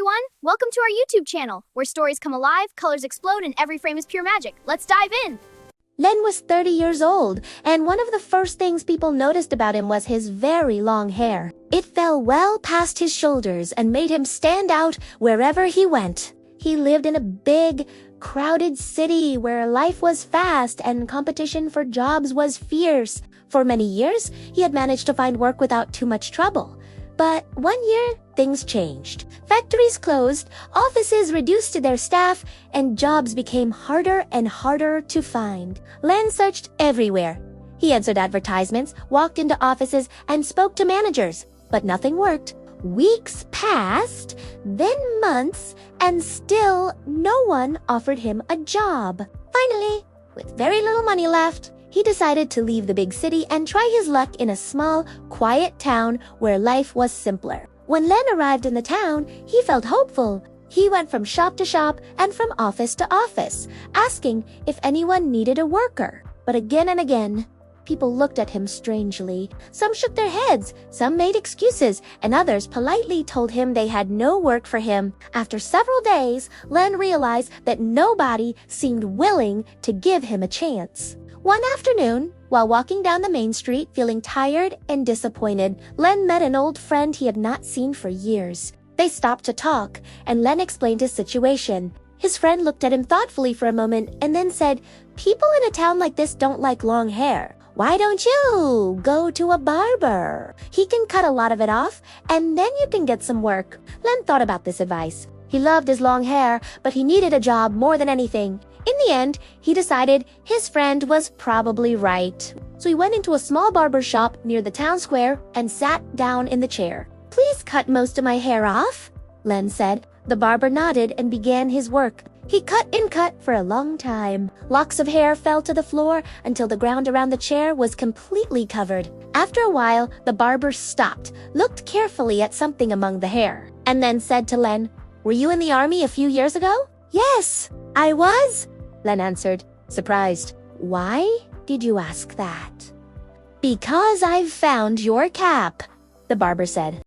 everyone! Welcome to our YouTube channel, where stories come alive, colors explode, and every frame is pure magic. Let's dive in! Len was 30 years old, and one of the first things people noticed about him was his very long hair. It fell well past his shoulders and made him stand out wherever he went. He lived in a big, crowded city where life was fast and competition for jobs was fierce. For many years, he had managed to find work without too much trouble. But one year, things changed. Factories closed, offices reduced to their staff, and jobs became harder and harder to find. Len searched everywhere. He answered advertisements, walked into offices, and spoke to managers. But nothing worked. Weeks passed, then months, and still no one offered him a job. Finally, with very little money left, he decided to leave the big city and try his luck in a small, quiet town where life was simpler. When Len arrived in the town, he felt hopeful. He went from shop to shop and from office to office, asking if anyone needed a worker. But again and again, people looked at him strangely. Some shook their heads, some made excuses, and others politely told him they had no work for him. After several days, Len realized that nobody seemed willing to give him a chance. One afternoon, while walking down the main street feeling tired and disappointed, Len met an old friend he had not seen for years. They stopped to talk, and Len explained his situation. His friend looked at him thoughtfully for a moment and then said, "People in a town like this don't like long hair. Why don't you go to a barber? He can cut a lot of it off, and then you can get some work." Len thought about this advice. He loved his long hair, but he needed a job more than anything. In the end, he decided his friend was probably right. So he went into a small barber shop near the town square and sat down in the chair. "Please cut most of my hair off," Len said. The barber nodded and began his work. He cut and cut for a long time. Locks of hair fell to the floor until the ground around the chair was completely covered. After a while, the barber stopped, looked carefully at something among the hair, and then said to Len, "Were you in the army a few years ago?" "Yes, I was," Len answered, surprised. "Why did you ask that?" "Because I've found your cap," the barber said.